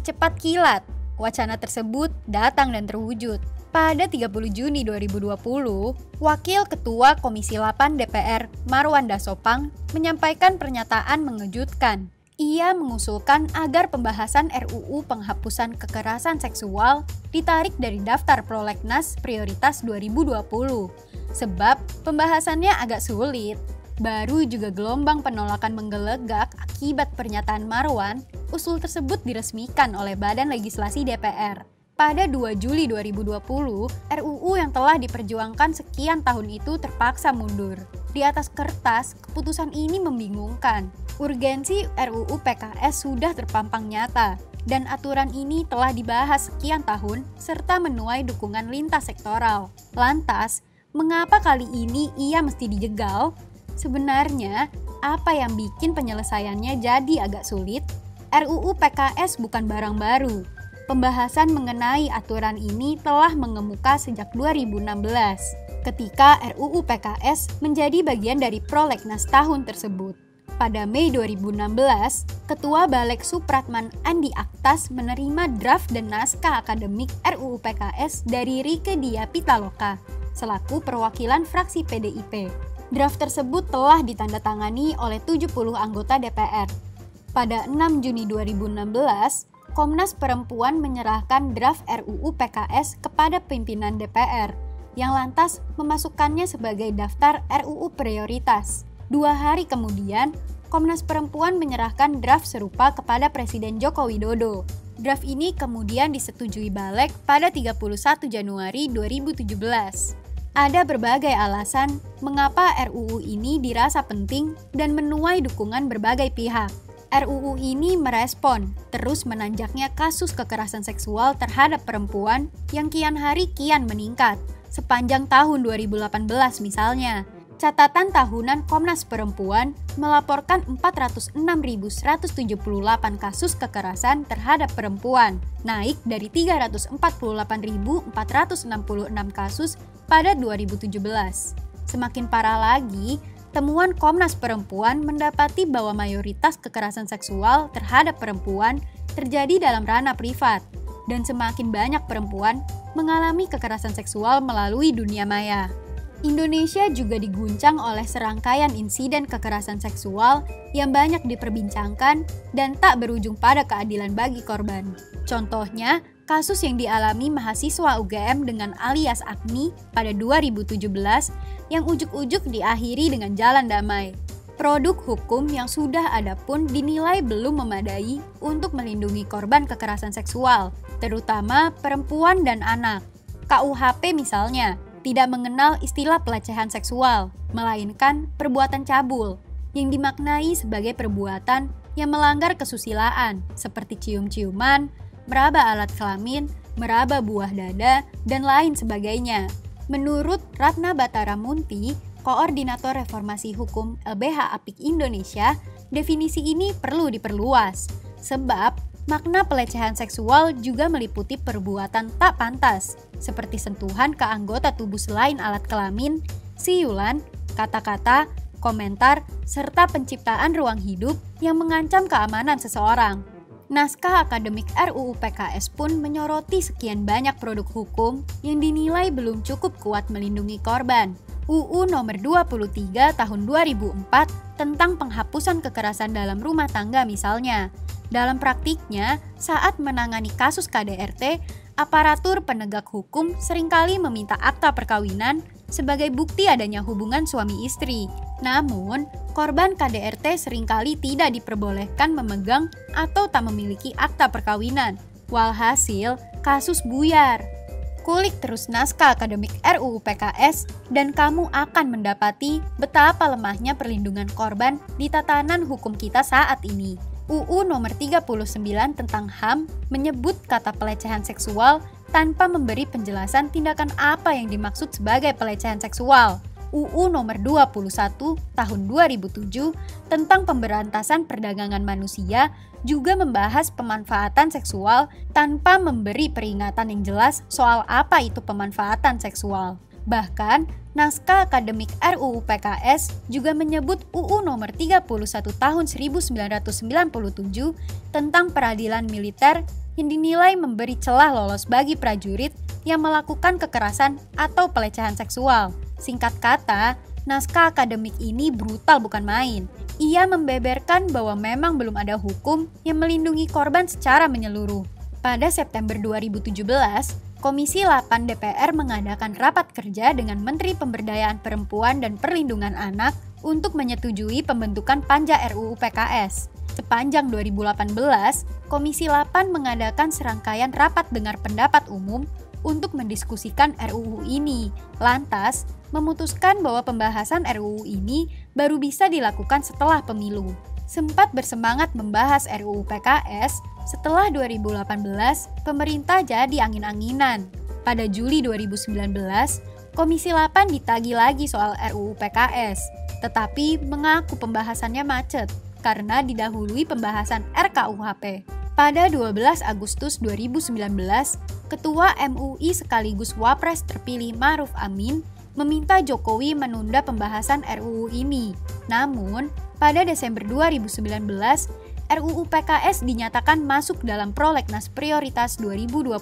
Cepat kilat, wacana tersebut datang dan terwujud. Pada 30 Juni 2020, Wakil Ketua Komisi 8 DPR Marwan Dasopang menyampaikan pernyataan mengejutkan. Ia mengusulkan agar pembahasan RUU penghapusan kekerasan seksual ditarik dari daftar prolegnas prioritas 2020. Sebab pembahasannya agak sulit. Baru juga gelombang penolakan menggelegak akibat pernyataan Marwan, usul tersebut diresmikan oleh Badan Legislasi DPR. Pada 2 Juli 2020, RUU yang telah diperjuangkan sekian tahun itu terpaksa mundur. Di atas kertas, keputusan ini membingungkan. Urgensi RUU PKS sudah terpampang nyata, dan aturan ini telah dibahas sekian tahun serta menuai dukungan lintas sektoral. Lantas, mengapa kali ini ia mesti dijegal? Sebenarnya, apa yang bikin penyelesaiannya jadi agak sulit? RUU PKS bukan barang baru. Pembahasan mengenai aturan ini telah mengemuka sejak 2016, ketika RUU PKS menjadi bagian dari prolegnas tahun tersebut. Pada Mei 2016, Ketua Balek Supratman Andi Aktas menerima draft dan naskah akademik RUU PKS dari Rieke Diah Pitaloka, selaku perwakilan fraksi PDIP. Draft tersebut telah ditandatangani oleh 70 anggota DPR. Pada 6 Juni 2016, Komnas Perempuan menyerahkan draft RUU PKS kepada pimpinan DPR, yang lantas memasukkannya sebagai daftar RUU prioritas. 2 hari kemudian, Komnas Perempuan menyerahkan draft serupa kepada Presiden Joko Widodo. Draft ini kemudian disetujui Balek pada 31 Januari 2017. Ada berbagai alasan mengapa RUU ini dirasa penting dan menuai dukungan berbagai pihak. RUU ini merespon terus menanjaknya kasus kekerasan seksual terhadap perempuan yang kian hari kian meningkat. Sepanjang tahun 2018 misalnya, catatan tahunan Komnas Perempuan melaporkan 406.178 kasus kekerasan terhadap perempuan, naik dari 348.466 kasus pada 2017. Semakin parah lagi, temuan Komnas Perempuan mendapati bahwa mayoritas kekerasan seksual terhadap perempuan terjadi dalam ranah privat, dan semakin banyak perempuan mengalami kekerasan seksual melalui dunia maya. Indonesia juga diguncang oleh serangkaian insiden kekerasan seksual yang banyak diperbincangkan dan tak berujung pada keadilan bagi korban. Contohnya, kasus yang dialami mahasiswa UGM dengan alias Agni pada 2017 yang ujuk-ujuk diakhiri dengan jalan damai. Produk hukum yang sudah ada pun dinilai belum memadai untuk melindungi korban kekerasan seksual, terutama perempuan dan anak. KUHP misalnya, tidak mengenal istilah pelecehan seksual, melainkan perbuatan cabul, yang dimaknai sebagai perbuatan yang melanggar kesusilaan, seperti cium-ciuman, meraba alat kelamin, meraba buah dada, dan lain sebagainya. Menurut Ratna Batara Munti, Koordinator Reformasi Hukum LBH Apik Indonesia, definisi ini perlu diperluas, sebab makna pelecehan seksual juga meliputi perbuatan tak pantas, seperti sentuhan ke anggota tubuh selain alat kelamin, siulan, kata-kata, komentar, serta penciptaan ruang hidup yang mengancam keamanan seseorang. Naskah akademik RUU PKS pun menyoroti sekian banyak produk hukum yang dinilai belum cukup kuat melindungi korban. UU Nomor 23 Tahun 2004 tentang penghapusan kekerasan dalam rumah tangga misalnya. Dalam praktiknya, saat menangani kasus KDRT, aparatur penegak hukum seringkali meminta akta perkawinan sebagai bukti adanya hubungan suami istri. Namun, korban KDRT seringkali tidak diperbolehkan memegang atau tak memiliki akta perkawinan. Walhasil, kasus buyar. Kulik terus naskah akademik RUU PKS dan kamu akan mendapati betapa lemahnya perlindungan korban di tatanan hukum kita saat ini. UU Nomor 39 tentang HAM menyebut kata pelecehan seksual tanpa memberi penjelasan tindakan apa yang dimaksud sebagai pelecehan seksual. UU Nomor 21 Tahun 2007 tentang pemberantasan perdagangan manusia juga membahas pemanfaatan seksual tanpa memberi peringatan yang jelas soal apa itu pemanfaatan seksual. Bahkan, naskah akademik RUU PKS juga menyebut UU Nomor 31 Tahun 1997 tentang peradilan militer yang dinilai memberi celah lolos bagi prajurit yang melakukan kekerasan atau pelecehan seksual. Singkat kata, naskah akademik ini brutal bukan main. Ia membeberkan bahwa memang belum ada hukum yang melindungi korban secara menyeluruh. Pada September 2017, Komisi 8 DPR mengadakan rapat kerja dengan Menteri Pemberdayaan Perempuan dan Perlindungan Anak untuk menyetujui pembentukan Panja RUU PKS. Sepanjang 2018, Komisi 8 mengadakan serangkaian rapat dengar pendapat umum untuk mendiskusikan RUU ini. Lantas, memutuskan bahwa pembahasan RUU ini baru bisa dilakukan setelah pemilu. Sempat bersemangat membahas RUU PKS, setelah 2018, pemerintah jadi angin-anginan. Pada Juli 2019, Komisi 8 ditagih lagi soal RUU PKS, tetapi mengaku pembahasannya macet karena didahului pembahasan RKUHP. Pada 12 Agustus 2019, Ketua MUI sekaligus Wapres terpilih Ma'ruf Amin meminta Jokowi menunda pembahasan RUU ini. Namun, pada Desember 2019, RUU PKS dinyatakan masuk dalam Prolegnas Prioritas 2020.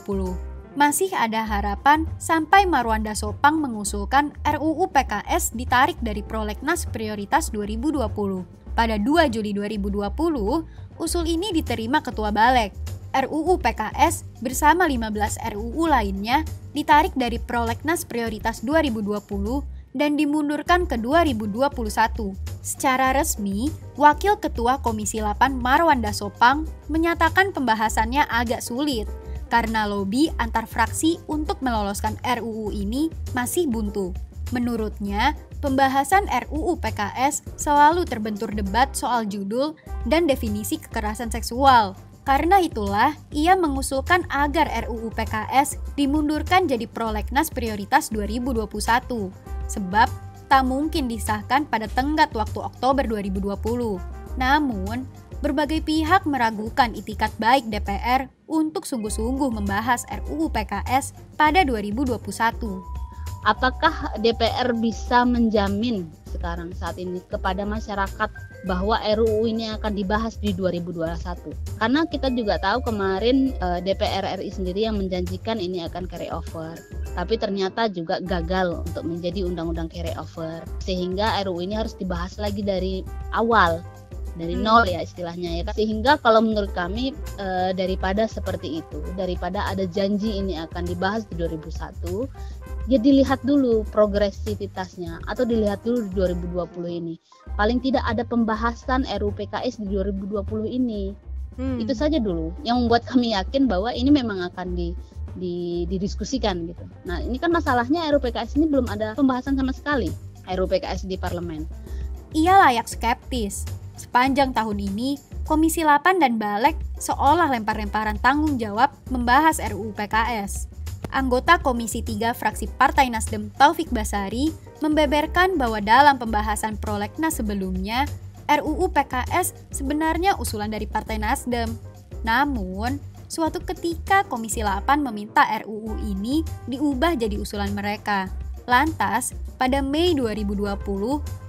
Masih ada harapan sampai Marwanda Sopang mengusulkan RUU PKS ditarik dari Prolegnas Prioritas 2020. Pada 2 Juli 2020, usul ini diterima Ketua Balek. RUU PKS bersama 15 RUU lainnya ditarik dari Prolegnas Prioritas 2020 dan dimundurkan ke 2021. Secara resmi, Wakil Ketua Komisi 8 Marwanda Sopang menyatakan pembahasannya agak sulit karena lobi antar fraksi untuk meloloskan RUU ini masih buntu. Menurutnya, pembahasan RUU PKS selalu terbentur debat soal judul dan definisi kekerasan seksual. Karena itulah, ia mengusulkan agar RUU PKS dimundurkan jadi Prolegnas Prioritas 2021. Sebab, tak mungkin disahkan pada tenggat waktu Oktober 2020. Namun, berbagai pihak meragukan itikat baik DPR untuk sungguh-sungguh membahas RUU PKS pada 2021. Apakah DPR bisa menjamin sekarang saat ini kepada masyarakat bahwa RUU ini akan dibahas di 2021? Karena kita juga tahu kemarin DPR RI sendiri yang menjanjikan ini akan carry over, tapi ternyata juga gagal untuk menjadi undang-undang carry over, sehingga RUU ini harus dibahas lagi dari awal, dari nol ya istilahnya ya. Sehingga kalau menurut kami daripada seperti itu, daripada ada janji ini akan dibahas di 2001, ya dilihat dulu progresivitasnya atau dilihat dulu di 2020 ini. Paling tidak ada pembahasan RUU PKS di 2020 ini. Itu saja dulu yang membuat kami yakin bahwa ini memang akan didiskusikan gitu. Nah, ini kan masalahnya RUU PKS ini belum ada pembahasan sama sekali, RUU PKS di parlemen. Ia layak skeptis. Sepanjang tahun ini, Komisi 8 dan Balek seolah lempar-lemparan tanggung jawab membahas RUU PKS. Anggota Komisi 3 fraksi Partai Nasdem Taufik Basari membeberkan bahwa dalam pembahasan Prolegnas sebelumnya, RUU PKS sebenarnya usulan dari Partai Nasdem. Namun, suatu ketika Komisi 8 meminta RUU ini diubah jadi usulan mereka. Lantas, pada Mei 2020,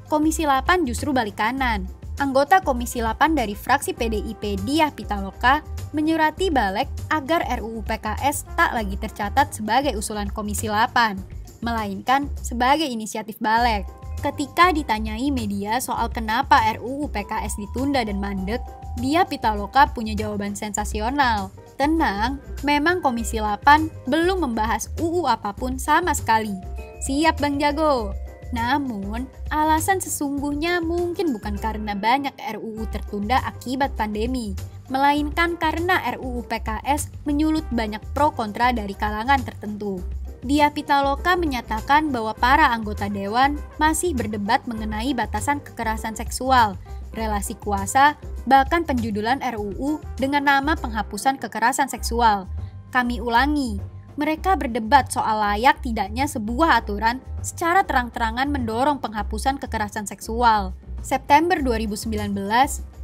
Komisi 8 justru balik kanan. Anggota Komisi 8 dari fraksi PDIP Diah Pitaloka menyurati Balek agar RUU PKS tak lagi tercatat sebagai usulan Komisi 8, melainkan sebagai inisiatif Balek. Ketika ditanyai media soal kenapa RUU PKS ditunda dan mandek, Diah Pitaloka punya jawaban sensasional. Tenang, memang Komisi 8 belum membahas UU apapun sama sekali. Siap Bang Jago! Namun, alasan sesungguhnya mungkin bukan karena banyak RUU tertunda akibat pandemi, melainkan karena RUU PKS menyulut banyak pro kontra dari kalangan tertentu. Diah Pitaloka menyatakan bahwa para anggota dewan masih berdebat mengenai batasan kekerasan seksual, relasi kuasa, bahkan penjudulan RUU dengan nama penghapusan kekerasan seksual. Kami ulangi, mereka berdebat soal layak tidaknya sebuah aturan secara terang-terangan mendorong penghapusan kekerasan seksual. September 2019,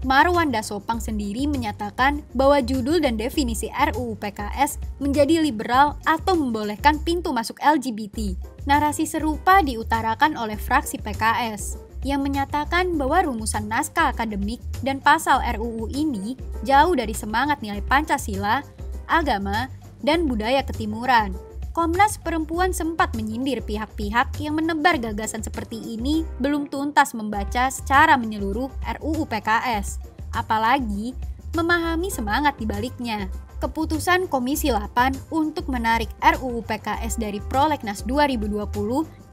Marwanda Sopang sendiri menyatakan bahwa judul dan definisi RUU PKS menjadi liberal atau membolehkan pintu masuk LGBT. Narasi serupa diutarakan oleh fraksi PKS, yang menyatakan bahwa rumusan naskah akademik dan pasal RUU ini jauh dari semangat nilai Pancasila, agama, dan budaya ketimuran. Komnas Perempuan sempat menyindir pihak-pihak yang menebar gagasan seperti ini belum tuntas membaca secara menyeluruh RUU PKS, apalagi memahami semangat di baliknya. Keputusan Komisi 8 untuk menarik RUU PKS dari Prolegnas 2020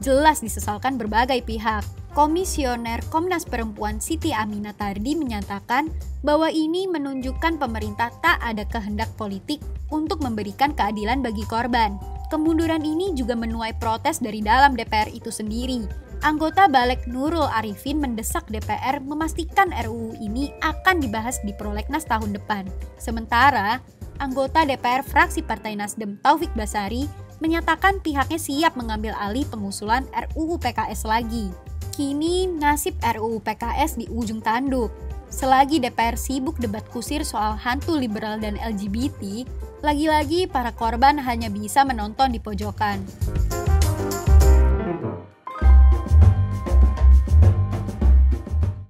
jelas disesalkan berbagai pihak. Komisioner Komnas Perempuan Siti Aminah-Tardi menyatakan bahwa ini menunjukkan pemerintah tak ada kehendak politik untuk memberikan keadilan bagi korban. Kemunduran ini juga menuai protes dari dalam DPR itu sendiri. Anggota Balik Nurul Arifin mendesak DPR memastikan RUU ini akan dibahas di Prolegnas tahun depan. Sementara, anggota DPR fraksi Partai Nasdem Taufik Basari menyatakan pihaknya siap mengambil alih pengusulan RUU PKS lagi. Kini nasib RUU PKS di ujung tanduk. Selagi DPR sibuk debat kusir soal hantu liberal dan LGBT, lagi-lagi para korban hanya bisa menonton di pojokan.